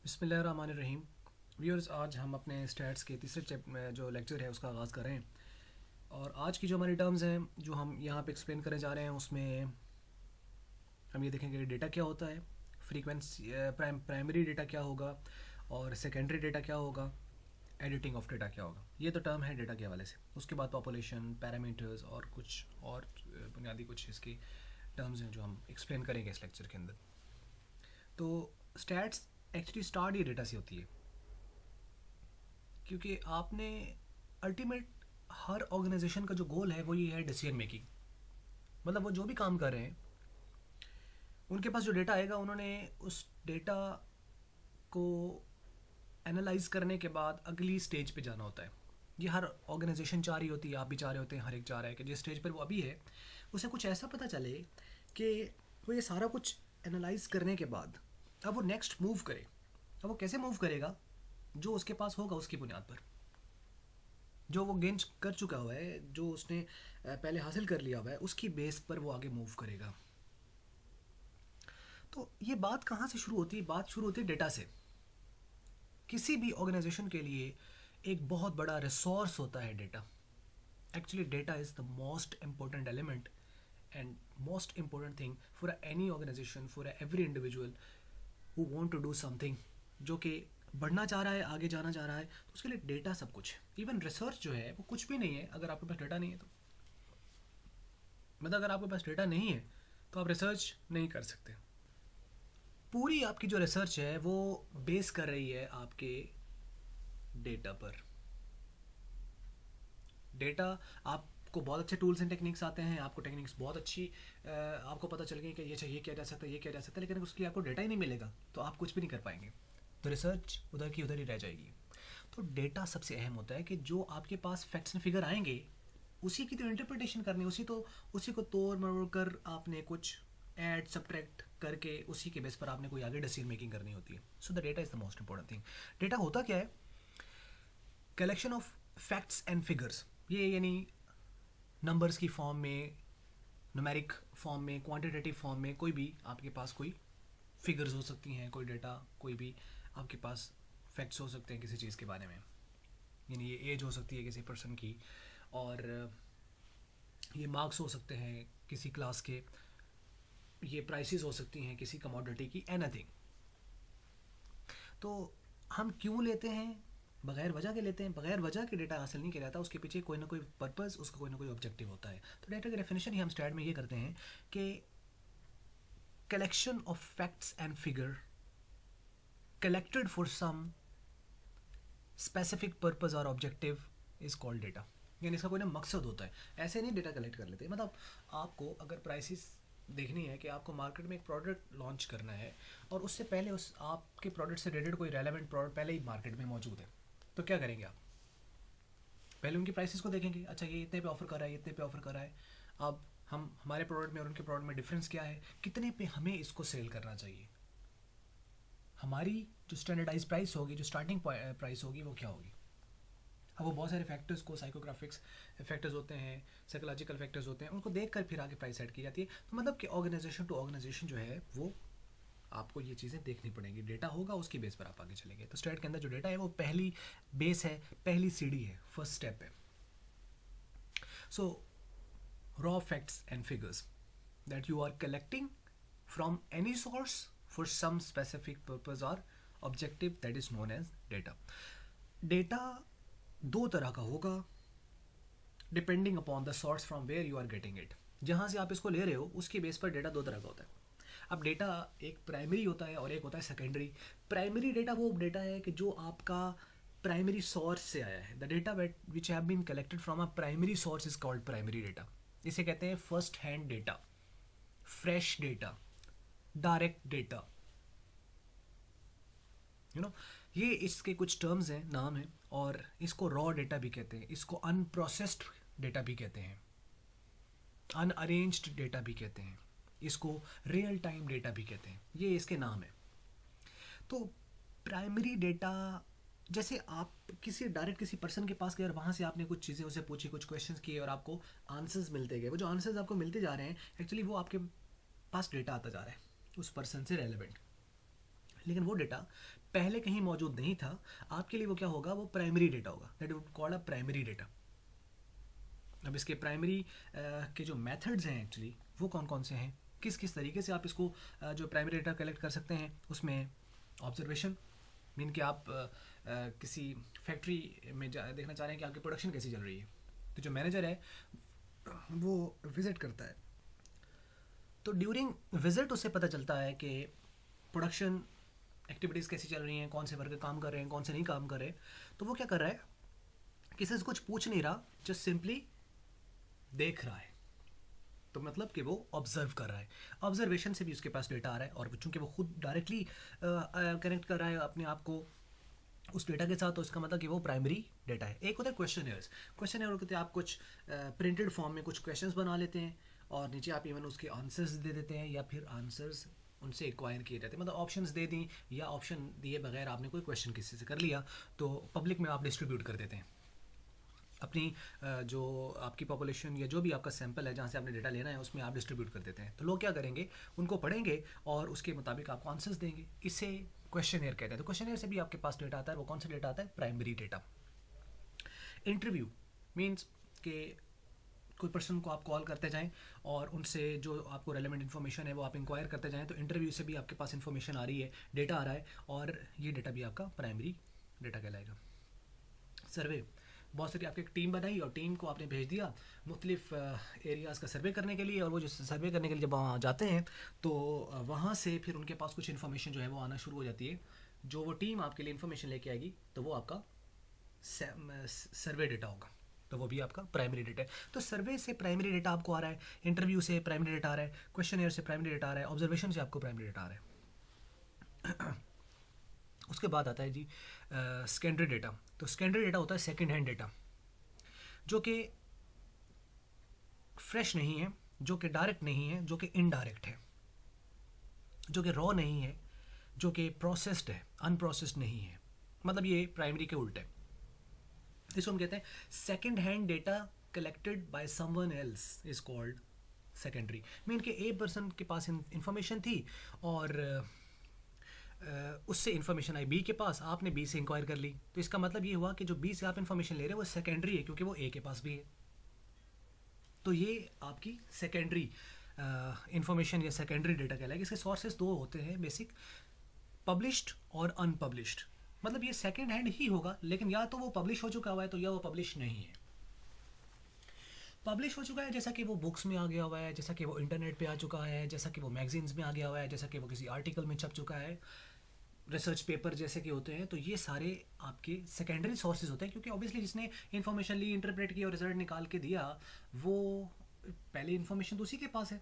बिस्मिल्लाहिर्रहमानिर्रहीम। व्यूअर्स, आज हम अपने स्टैट्स के तीसरे चैप्टर में जो लेक्चर है उसका आगाज़ कर रहे हैं। और आज की जो हमारी टर्म्स हैं जो हम यहाँ पे एक्सप्लेन करने जा रहे हैं उसमें हम ये देखेंगे डेटा क्या होता है, फ्रीक्वेंसी प्राइमरी डेटा क्या होगा और सेकेंडरी डेटा क्या होगा, एडिटिंग ऑफ डेटा क्या होगा। ये तो टर्म है डेटा के हवाले से। उसके बाद पॉपुलेशन, पैरामीटर्स और कुछ और बुनियादी कुछ इसकी टर्म्स हैं जो हम एक्सप्लेन करेंगे इस लेक्चर के अंदर। तो स्टैट्स एक्चुअली स्टार्ट ये डेटा से होती है, क्योंकि आपने अल्टीमेट हर ऑर्गेनाइजेशन का जो गोल है वो ये है डिसीजन मेकिंग। मतलब वो जो भी काम कर रहे हैं उनके पास जो डेटा आएगा उन्होंने उस डेटा को एनालाइज करने के बाद अगली स्टेज पे जाना होता है। ये हर ऑर्गेनाइजेशन चाह रही होती है, आप भी चाह रहे होते हैं, हर एक चाह रहा है कि जिस स्टेज पर वो अभी है उसे कुछ ऐसा पता चले कि वो ये सारा कुछ एनालाइज करने के बाद अब वो नेक्स्ट मूव करे। अब वो कैसे मूव करेगा? जो उसके पास होगा उसकी बुनियाद पर, जो वो गेन कर चुका हुआ है, जो उसने पहले हासिल कर लिया हुआ है, उसकी बेस पर वो आगे मूव करेगा। तो ये बात कहाँ से शुरू होती है? बात शुरू होती है डेटा से। किसी भी ऑर्गेनाइजेशन के लिए एक बहुत बड़ा रिसोर्स होता है data. Actually data is the most important element and most important thing for any organisation, for every individual who want to do something, जो कि बढ़ना चाह रहा है, आगे जाना चाह रहा है, तो उसके लिए डेटा सब कुछ है। इवन रिसर्च जो है वो कुछ भी नहीं है अगर आपके पास डेटा नहीं है तो। मतलब अगर आपके पास डेटा नहीं है तो आप रिसर्च नहीं कर सकते। पूरी आपकी जो रिसर्च है वो बेस कर रही है आपके डेटा पर। डेटा, आपको बहुत अच्छे टूल्स एंड टेक्निक्स आते हैं, आपको टेक्निक्स बहुत अच्छी आपको पता चल गई कि ये किया जा सकता है, ये किया जा सकता है, लेकिन उसके लिए आपको डेटा ही नहीं मिलेगा तो आप कुछ भी नहीं कर पाएंगे। तो रिसर्च उधर की उधर ही रह जाएगी। तो डेटा सबसे अहम होता है कि जो आपके पास फैक्ट्स एंड फिगर आएंगे उसी की तो इंटरप्रिटेशन करनी, उसी को तोड़ मरोड़ कर आपने कुछ ऐड सब्ट्रैक्ट करके उसी के बेस पर आपने कोई आगे डिसीजन मेकिंग करनी होती है। So the data is the most important thing. Data होता क्या है? Collection of facts and figures. ये यानी नंबर्स की फॉर्म में, न्यूमेरिक फॉर्म में, क्वांटिटेटिव फॉर्म में, कोई भी आपके पास कोई फिगर्स हो सकती हैं, कोई डेटा, कोई भी आपके पास फैक्ट्स हो सकते हैं किसी चीज़ के बारे में। यानी ये एज हो सकती है किसी पर्सन की, और ये मार्क्स हो सकते हैं किसी क्लास के, ये प्राइसेस हो सकती हैं किसी कमोडिटी की, एनीथिंग। तो हम क्यों लेते हैं? बगैर वजह के लेते हैं। बगैर वजह के डेटा हासिल नहीं किया जाता, उसके पीछे कोई ना कोई पर्पस, उसका कोई ना कोई ऑब्जेक्टिव होता है। तो डेटा की डेफिनेशन ही हम स्टार्ट में ये करते हैं कि collection of facts and figure collected for some specific purpose or objective is called data। यानी इसका कोई ना मकसद होता है। ऐसे नहीं डेटा कलेक्ट कर लेते। मतलब आपको अगर प्राइसेस देखनी है कि आपको मार्केट में एक प्रोडक्ट लॉन्च करना है और उससे पहले उस आपके प्रोडक्ट से रिलेटेड कोई रेलेवेंट प्रोडक्ट पहले ही मार्केट में मौजूद है, तो क्या करेंगे आप? पहले उनकी प्राइसेस को देखेंगे। अच्छा, ये इतने पे ऑफर कर रहा है, ये इतने पे ऑफर कर रहा है। अब हम हमारे प्रोडक्ट में और उनके प्रोडक्ट में डिफरेंस क्या है, कितने पे हमें इसको सेल करना चाहिए, हमारी जो स्टैंडर्डाइज प्राइस होगी, जो स्टार्टिंग प्राइस होगी वो क्या होगी। अब वो बहुत सारे फैक्टर्स को, साइकोग्राफिक्स फैक्टर्स होते हैं, साइकोलॉजिकल फैक्टर्स होते हैं, उनको देख कर फिर आगे प्राइस सेट की जाती है। तो मतलब कि ऑर्गेनाइजेशन टू ऑर्गेनाइजेशन जो है वो आपको ये चीज़ें देखनी पड़ेंगी। डेटा होगा, उसकी बेस पर आप आगे चलेंगे। तो स्टैट के अंदर जो डेटा है वो पहली बेस है, पहली सीढ़ी है, फर्स्ट स्टेप है। So raw facts and figures that you are collecting from any source for some specific purpose or objective, that is known as data। Data दो तरह का होगा depending upon the source from where you are getting it. जहाँ से आप इसको ले रहे हो उसकी बेस पर डेटा दो तरह का होता है। अब डेटा एक प्राइमरी होता है और एक होता है सेकेंडरी। प्राइमरी डेटा वो डेटा है कि जो आपका प्राइमरी सोर्स से आया है। The data which have been collected from a primary source is called primary data. इसे कहते हैं first hand data, fresh data, direct data. ये इसके कुछ टर्म्स हैं, नाम हैं। और इसको रॉ डेटा भी कहते हैं, इसको अनप्रोसेस्ड डेटा भी कहते हैं, अनअरेंज्ड डेटा भी कहते हैं, इसको रियल टाइम डेटा भी कहते हैं। ये इसके नाम है। तो प्राइमरी डेटा, जैसे आप डायरेक्ट किसी पर्सन के पास गए और वहाँ से आपने कुछ चीज़ें उसे पूछी, कुछ क्वेश्चंस किए और आपको आंसर्स मिलते गए। वो जो आंसर्स आपको मिलते जा रहे हैं एक्चुअली वो आपके पास डेटा आता जा रहा है उस पर्सन से रेलेवेंट। लेकिन वो डेटा पहले कहीं मौजूद नहीं था, आपके लिए वो क्या होगा, वो प्राइमरी डेटा होगा, that is called a primary data. अब इसके प्राइमरी के जो मेथड्स हैं एक्चुअली वो कौन कौन से हैं, किस किस तरीके से आप इसको जो प्राइमरी डेटा कलेक्ट कर सकते हैं, उसमें ऑब्जर्वेशन, मीन कि आप किसी फैक्ट्री में देखना चाह रहे हैं कि आपकी प्रोडक्शन कैसी चल रही है, तो जो मैनेजर है वो विज़िट करता है, तो ड्यूरिंग विज़िट उससे पता चलता है कि प्रोडक्शन एक्टिविटीज़ कैसी चल रही हैं, कौन से वर्कर काम कर रहे हैं, कौन से नहीं काम कर रहे। तो वो क्या कर रहा है, किसी से कुछ पूछ नहीं रहा, जस्ट सिंपली देख रहा है, तो मतलब कि वो ऑब्जर्व कर रहा है। ऑब्जर्वेशन से भी उसके पास डेटा आ रहा है, और चूंकि वो खुद डायरेक्टली कनेक्ट कर रहा है अपने आप को उस डेटा के साथ, तो इसका मतलब कि वो प्राइमरी डेटा है। एक होता है क्वेश्चनर्स, क्वेश्चनर होते हैं आप कुछ प्रिंटेड फॉर्म में कुछ क्वेश्चंस बना लेते हैं और नीचे आप इवन उसके आंसर्स दे देते हैं, या फिर आंसर्स उनसे एक्वायर किए जाते हैं, मतलब ऑप्शंस दे दी या ऑप्शन दिए बगैर आपने कोई क्वेश्चन किसी से कर लिया तो पब्लिक में आप डिस्ट्रीब्यूट कर देते हैं अपनी जो आपकी पॉपुलेशन या जो भी आपका सैंपल है जहाँ से आपने डेटा लेना है उसमें आप डिस्ट्रीब्यूट कर देते हैं। तो लोग क्या करेंगे, उनको पढ़ेंगे और उसके मुताबिक आपको आंसर्स देंगे, इसे क्वेश्चनर कहते हैं। तो क्वेश्चनर से भी आपके पास डेटा आता है, वो कौन सा डेटा आता है, प्राइमरी डेटा। इंटरव्यू मीन्स कि कोई पर्सन को आप कॉल करते जाएं और उनसे जो आपको रेलेवेंट इन्फॉर्मेशन है वो आप इंक्वायर करते जाएं, तो इंटरव्यू से भी आपके पास इन्फॉर्मेशन आ रही है, डेटा आ रहा है, और ये डेटा भी आपका प्राइमरी डेटा कहलाएगा। सर्वे, बहुत सारी आपकी एक टीम बनाई और टीम को आपने भेज दिया मुख्तलिफ एरियाज़ का सर्वे करने के लिए, और वो जो सर्वे करने के लिए जब वहाँ जाते हैं तो वहाँ से फिर उनके पास कुछ इन्फॉर्मेशन जो है वो आना शुरू हो जाती है, जो वो टीम आपके लिए इन्फॉर्मेशन लेके आएगी, तो वो आपका सर्वे डेटा होगा, तो वो भी आपका प्राइमरी डेटा है। तो सर्वे से प्राइमरी डेटा आपको आ रहा है, इंटरव्यू से प्राइमरी डेटा आ रहा है, क्वेश्चनर से प्राइमरी डेटा आ रहा है, ऑब्जर्वेशन से आपको प्राइमरी डेटा आ रहा है। उसके बाद आता है जी सेकेंडरी डेटा। तो सेकेंडरी डेटा होता है सेकंड हैंड डेटा, जो कि फ्रेश नहीं है, जो कि डायरेक्ट नहीं है, जो कि इनडायरेक्ट है, जो कि रॉ नहीं है, जो कि प्रोसेस्ड है, अनप्रोसेस्ड नहीं है, मतलब ये प्राइमरी के उल्टे। इसको हम कहते हैं second hand data collected by someone else is called secondary. Mean कि ए पर्सन के पास इंफॉर्मेशन थी और उससे इन्फॉर्मेशन आई बी के पास, आपने बी से इंक्वायर कर ली, तो इसका मतलब ये हुआ कि जो बी से आप इन्फॉर्मेशन ले रहे हो वो सेकेंडरी है, क्योंकि वो ए के पास भी है। तो ये आपकी सेकेंडरी इन्फॉर्मेशन या सेकेंडरी डेटा कहलाएगा। इसके सोर्सेस दो होते हैं बेसिक, पब्लिश्ड और अनपब्लिश्ड। मतलब ये सेकेंड हैंड ही होगा, लेकिन या तो वो पब्लिश हो चुका हुआ है तो या वो पब्लिश नहीं है। पब्लिश हो चुका है जैसा कि वो बुक्स में आ गया हुआ है, जैसा कि वो इंटरनेट पे आ चुका है, जैसा कि वो मैगजीन्स में आ गया हुआ है, जैसा कि वो किसी आर्टिकल में छप चुका है, रिसर्च पेपर जैसे कि होते हैं, तो ये सारे आपके सेकेंडरी सोर्सेज होते हैं, क्योंकि ऑब्वियसली जिसने इन्फॉर्मेशन ली, इंटरप्रेट की और रिजल्ट निकाल के दिया, वो पहले इन्फॉर्मेशन तो उसी के पास है।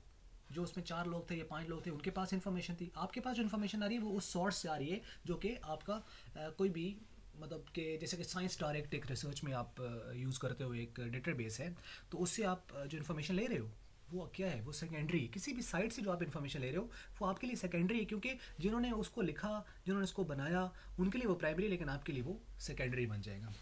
जो उसमें 4 लोग थे या 5 लोग थे उनके पास इन्फॉर्मेशन थी, आपके पास जो इन्फॉर्मेशन आ रही है वो उस सोर्स से आ रही है, जो कि आपका कोई भी मतलब कि जैसे कि साइंस डायरेक्ट एक रिसर्च में आप यूज़ करते हो एक डेटाबेस है, तो उससे आप जो इन्फॉर्मेशन ले रहे हो वो क्या है, वो सेकेंडरी। किसी भी साइट से जो आप इन्फॉर्मेशन ले रहे हो वो आपके लिए सेकेंडरी है, क्योंकि जिन्होंने उसको लिखा, जिन्होंने उसको बनाया, उनके लिए वो प्राइमरी, लेकिन आपके लिए वो सेकेंडरी बन जाएगा।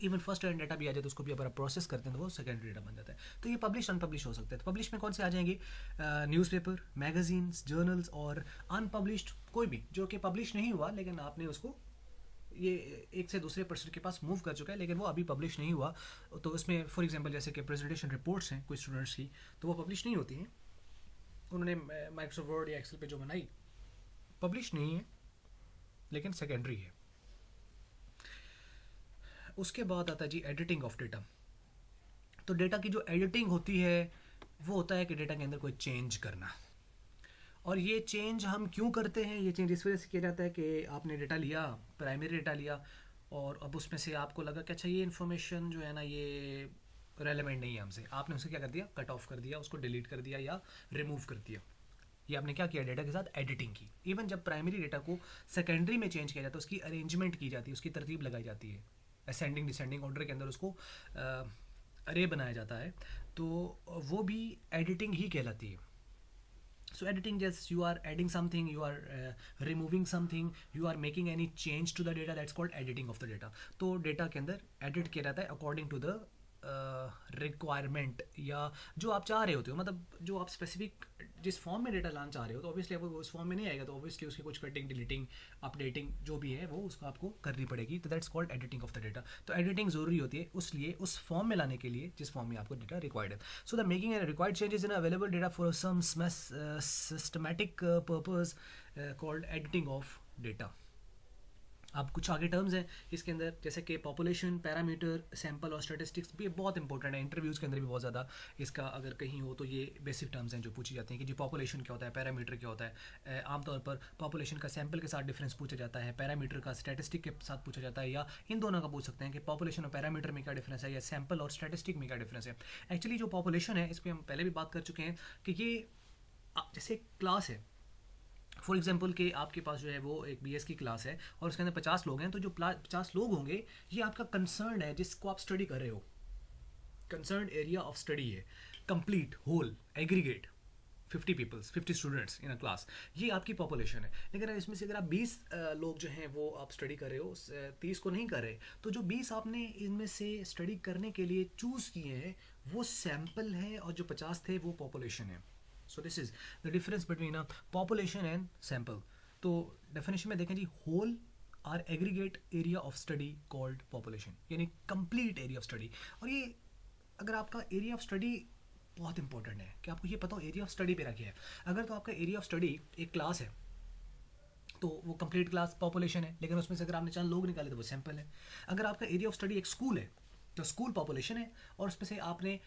इवन फर्स्ट हैंड डेटा भी आ जाए तो उसको भी अगर आप प्रोसेस करते हैं तो वो सेकेंडरी डेटा बन जाता है। तो ये पब्लिश अनपब्लिश हो सकता है। तो पब्लिश में कौन से आ जाएंगे, न्यूज़पेपर, मैगजीन्स, जर्नल्स, और अनपब्लिश्ड कोई भी जो कि पब्लिश नहीं हुआ लेकिन आपने उसको ये एक से दूसरे पर्सन के पास मूव कर चुका है, लेकिन वो अभी पब्लिश नहीं हुआ। तो उसमें फॉर एग्जांपल जैसे कि प्रेजेंटेशन रिपोर्ट्स हैं कोई स्टूडेंट्स की, तो वो पब्लिश नहीं होती हैं, उन्होंने माइक्रोसॉफ्ट वर्ड या एक्सेल पे जो बनाई पब्लिश नहीं है लेकिन सेकेंडरी है। उसके बाद आता है जी एडिटिंग ऑफ डेटा। तो डेटा की जो एडिटिंग होती है वो होता है कि डेटा के अंदर कोई चेंज करना, और ये चेंज हम क्यों करते हैं, ये चेंज इस वजह से किया जाता है कि आपने डेटा लिया, प्राइमरी डेटा लिया, और अब उसमें से आपको लगा कि अच्छा ये इन्फॉर्मेशन जो है ना ये रेलेवेंट नहीं है हमसे, आपने उसे क्या कर दिया, कट ऑफ कर दिया, उसको डिलीट कर दिया या रिमूव कर दिया। ये आपने क्या किया, डेटा के साथ एडिटिंग की। इवन जब प्राइमरी डेटा को सेकेंडरी में चेंज किया जाता है उसकी अरेंजमेंट की जाती है, उसकी तरतीब लगाई जाती है, असेंडिंग डिसेंडिंग ऑर्डर के अंदर उसको अरे बनाया जाता है, तो वो भी एडिटिंग ही कहलाती है। So editing, just you are adding something, you are removing something, you are making any change to the data, that's called editing of the data. तो डेटा के अंदर एडिट किया जाता है अकॉर्डिंग टू द रिक्वायरमेंट या जो आप चाह रहे होते हो, मतलब जो आप स्पेसिफिक जिस फॉर्म में डेटा लाना चाह रहे हो, तो ऑब्वियसली वो उस फॉर्म में नहीं आएगा, तो ऑब्वियसली उसकी कुछ कटिंग, डिलीटिंग, अपडेटिंग जो भी है वो उसको आपको करनी पड़ेगी। तो that's called editing of the data. तो एडिटिंग ज़रूरी होती है उसलिए उस फॉर्म में लाने के लिए जिस फॉर्म में आपको डेटा रिक्वायर्ड है। So the making and required changes in available data for some systematic purpose called editing of data. अब कुछ आगे टर्म्स हैं इसके अंदर, जैसे कि पॉपुलेशन, पैरामीटर, सैंपल और स्टैटिस्टिक्स भी बहुत इंपॉर्टेंट है। इंटरव्यूज़ के अंदर भी बहुत ज़्यादा इसका अगर कहीं हो तो ये बेसिक टर्म्स हैं जो पूछी जाती हैं कि जी पॉपुलेशन क्या होता है, पैरामीटर क्या होता है। आमतौर पर पॉपुलेशन का सैंपल के साथ डिफरेंस पूछा जाता है, पैरामीटर का स्टैटिस्टिक के साथ पूछा जाता है, या इन दोनों का पूछ सकते हैं कि पॉपुलेशन और पैरामीटर में क्या डिफरेंस है, या सैंपल और स्टैटिस्टिक में क्या डिफरेंस है। एक्चुअली जो पॉपुलेशन है इस पर हम पहले भी बात कर चुके हैं कि ये जैसे क्लास है, फॉर एग्जाम्पल कि आपके पास जो है वो एक BS की क्लास है और उसके अंदर 50 लोग हैं, तो जो 50 लोग होंगे ये आपका कंसर्न है जिसको आप स्टडी कर रहे हो, कंसर्न एरिया ऑफ स्टडी है, complete, whole, aggregate, 50 peoples, 50 students in a class, ये आपकी पॉपुलेशन है। लेकिन इसमें से अगर आप 20 लोग जो हैं वो आप स्टडी कर रहे हो, 30 को नहीं कर रहे, तो जो 20 आपने इनमें से स्टडी करने के लिए चूज़ किए हैं वो सैम्पल है, और जो 50 थे वो पॉपुलेशन है। So this is the difference between a population and sample. तो डेफिनेशन में देखें जी, whole or aggregate area of study called population, यानी कंप्लीट एरिया ऑफ स्टडी। और ये अगर आपका एरिया ऑफ स्टडी बहुत इंपॉर्टेंट है कि आपको ये पता हो एरिया ऑफ स्टडी मेरा क्या है। अगर तो आपका एरिया ऑफ स्टडी एक क्लास है तो वो कंप्लीट क्लास पॉपुलेशन है, लेकिन उसमें से अगर आपने 4 लोग निकाले तो वो सैंपल है। अगर आपका एरिया ऑफ स्टडी एक स्कूल है तो स्कूल पॉपुलेशन है, और उसमें से आपने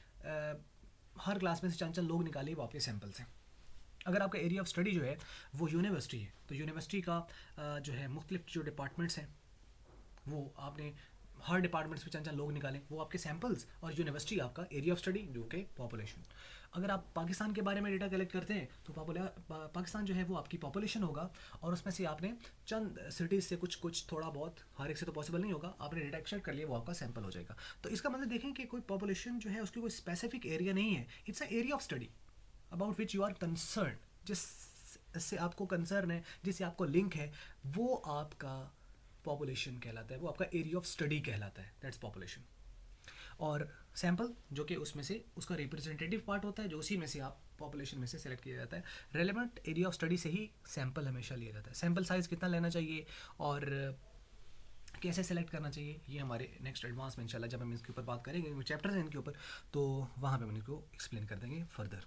हर क्लास में से 4 लोग निकाले, वो आपके सैंपल्स हैं। अगर आपका एरिया ऑफ स्टडी जो है वो यूनिवर्सिटी है तो यूनिवर्सिटी का जो है मुख्तलिफ जो डिपार्टमेंट्स हैं वो आपने हर डिपार्टमेंट्स में 4 लोग निकालें, वो आपके सैंपल्स, और यूनिवर्सिटी आपका एरिया ऑफ स्टडी जो कि पॉपुलेशन। अगर आप पाकिस्तान के बारे में डेटा कलेक्ट करते हैं तो पाकिस्तान जो है वो आपकी पॉपुलेशन होगा, और उसमें से आपने चंद सिटीज़ से कुछ थोड़ा बहुत, हर एक से तो पॉसिबल नहीं होगा, आपने डेटा एक्सट्रैक्ट कर लिया, वो आपका सैंपल हो जाएगा। तो इसका मतलब देखें कि कोई पॉपुलेशन जो है उसकी कोई स्पेसिफिक एरिया नहीं है, it's a area of study about which you are concern, जिससे आपको कंसर्न है, जिससे आपको लिंक है, वो आपका पॉपुलेशन कहलाता है, वो आपका एरिया ऑफ स्टडी कहलाता है, दैट्स पॉपुलेशन। और सैंपल जो कि उसमें से उसका रिप्रेजेंटेटिव पार्ट होता है, जो उसी में से आप पॉपुलेशन में से सेलेक्ट किया जाता है। रेलेवेंट एरिया ऑफ स्टडी से ही सैंपल हमेशा लिया जाता है। सैंपल साइज़ कितना लेना चाहिए और कैसे सेलेक्ट करना चाहिए, ये हमारे नेक्स्ट एडवांस में इंशाल्लाह जब हम इसके ऊपर बात करेंगे, चैप्टर्स हैं इनके ऊपर, तो वहाँ पे हम इनको एक्सप्लेन कर देंगे फर्दर।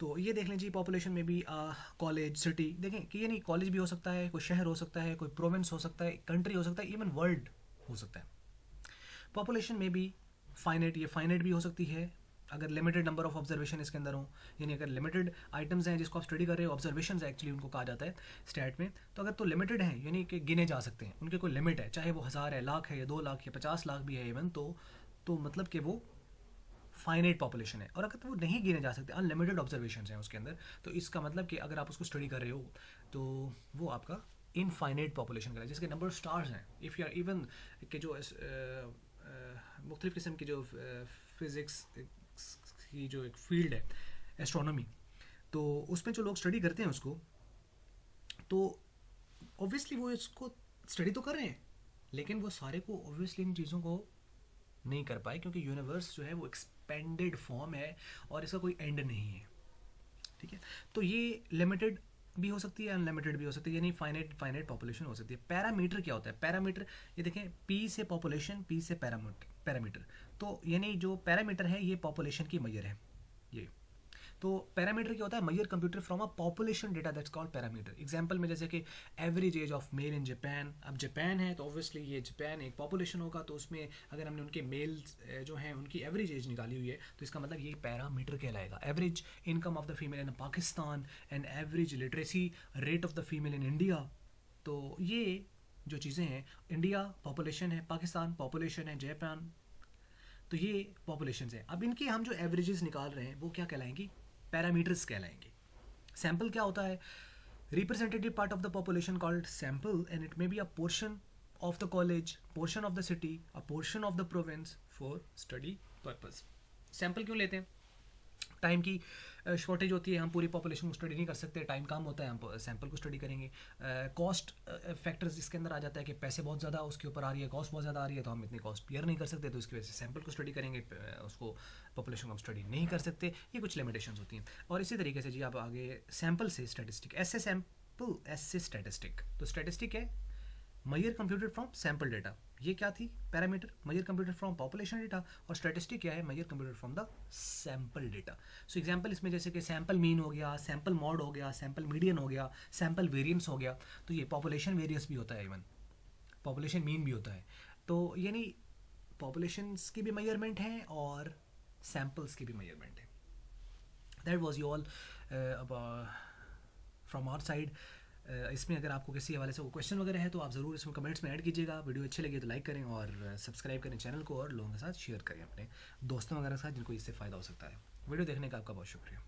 तो ये देख लीजिए पॉपुलेशन में भी कॉलेज, सिटी, देखें कि ये नहीं, कॉलेज भी हो सकता है, कोई शहर हो सकता है, कोई प्रोविंस हो सकता है, कंट्री हो सकता है, इवन वर्ल्ड हो सकता है। पॉपुलेशन में भी फाइनेट, ये फाइनेट भी हो सकती है अगर लिमिटेड नंबर ऑफ ऑब्जर्वेशन इसके अंदर हो, यानी अगर लिमिटेड आइटम्स हैं जिसको आप स्टडी कर रहे हो, ऑब्जर्वेशन एक्चुअली उनको कहा जाता है स्टैट में, तो अगर तो लिमिटेड हैं यानी कि गिने जा सकते हैं, उनके कोई लिमिट है, चाहे वो 1000 है, लाख है, या 2 लाख या 50 लाख भी है इवन, तो मतलब कि वो फाइनाइट पॉपुलेशन है। और अगर तो वो नहीं गिने जा सकते, अनलिमिटेड ऑब्जर्वेशन हैं उसके अंदर, तो इसका मतलब कि अगर आप उसको स्टडी कर रहे हो तो वो आपका इनफाइनाइट पॉपुलेशन का है, जिसके नंबर ऑफ स्टार्स हैं। इफ़ यू आर इवन के जो मुख्तलिफ़ किस्म की जो फिज़िक्स की जो एक फील्ड है, एस्ट्रोनॉमी, तो उसमें जो लोग स्टडी करते हैं उसको, तो ऑब्वियसली वो इसको स्टडी तो कर रहे हैं, लेकिन वो सारे को ऑब्वियसली इन चीज़ों को नहीं कर पाए, क्योंकि यूनिवर्स जो है वो एक्सपेंडेड फॉर्म है और इसका कोई एंड नहीं है। ठीक है, तो ये लिमिटेड भी हो सकती है, अनलिमिटेड भी हो सकती है, यानी फाइनाइट पॉपुलेशन हो सकती है। पैरामीटर क्या होता है? पैरामीटर, ये देखें, पी से पॉपुलेशन, पी से पैरामीटर, तो यानी जो पैरामीटर है ये पॉपुलेशन की मैयर है। ये तो पैरामीटर क्या होता है? Measure computed from a population data, that's called parameter. Example में जैसे कि average age of male in Japan, अब जापान है तो ऑब्वियसली ये जापान एक पॉपुलेशन होगा, तो उसमें अगर हमने उनके मेल्स जो हैं उनकी एवरेज एज निकाली हुई है तो इसका मतलब ये पैरामीटर कहलाएगा। Average income of the female in Pakistan and average literacy rate of the female in India, तो ये जो चीज़ें हैं, इंडिया पॉपुलेशन है, पाकिस्तान पॉपुलेशन है, जापान, तो ये पॉपुलेशन है। अब इनके हम जो एवरेजेस निकाल रहे हैं वो क्या कहलाएंगी? पैरामीटर्स कहलाएंगे। सैंपल क्या होता है? Representative part of the population called sample, and it may be a portion of the college, portion of the city, a portion of the province for study purpose. Sample क्यों लेते हैं? Time की shortage होती है, हम पूरी population को study नहीं कर सकते, टाइम कम होता है, हम सैंपल को स्टडी करेंगे। कॉस्ट फैक्टर्स इसके अंदर आ जाता है कि पैसे बहुत ज़्यादा उसके ऊपर आ रही है, कॉस्ट बहुत ज़्यादा आ रही है, तो हम इतनी कॉस्ट बियर नहीं कर सकते, तो इसकी वजह से सैंपल को स्टडी करेंगे, उसको पॉपुलेशन को हम स्टडी नहीं कर सकते। ये कुछ लिमिटेशंस होती हैं। और इसी तरीके से जी आप आगे सैंपल से स्टैटिस्टिक, ऐसे सैंपल ऐसे स्टैटिस्टिक, तो स्टैटिस्टिक है measure computed from sample data, ये क्या थी parameter, measure computed from population data. और स्टैटिस्टिक क्या है, measure computed from the sample data. So example इसमें जैसे कि सैंपल मीन हो गया, सैंपल मॉड हो गया, सैंपल मीडियन हो गया, सैंपल वेरिएंस हो गया। तो ये पॉपुलेशन वेरियंस भी होता है, इवन पॉपुलेशन मीन भी होता है। तो यानी पॉपुलेशंस की भी मेजरमेंट है और सैंपल्स की भी मेजरमेंट है। That was you all from our side. इसमें अगर आपको किसी हवाले से कोई क्वेश्चन वगैरह है तो आप ज़रूर इसमें कमेंट्स में ऐड कीजिएगा। वीडियो अच्छी लगी तो लाइक करें और सब्सक्राइब करें चैनल को, और लोगों के साथ शेयर करें, अपने दोस्तों वगैरह के साथ जिनको इससे फ़ायदा हो सकता है। वीडियो देखने का आपका बहुत शुक्रिया।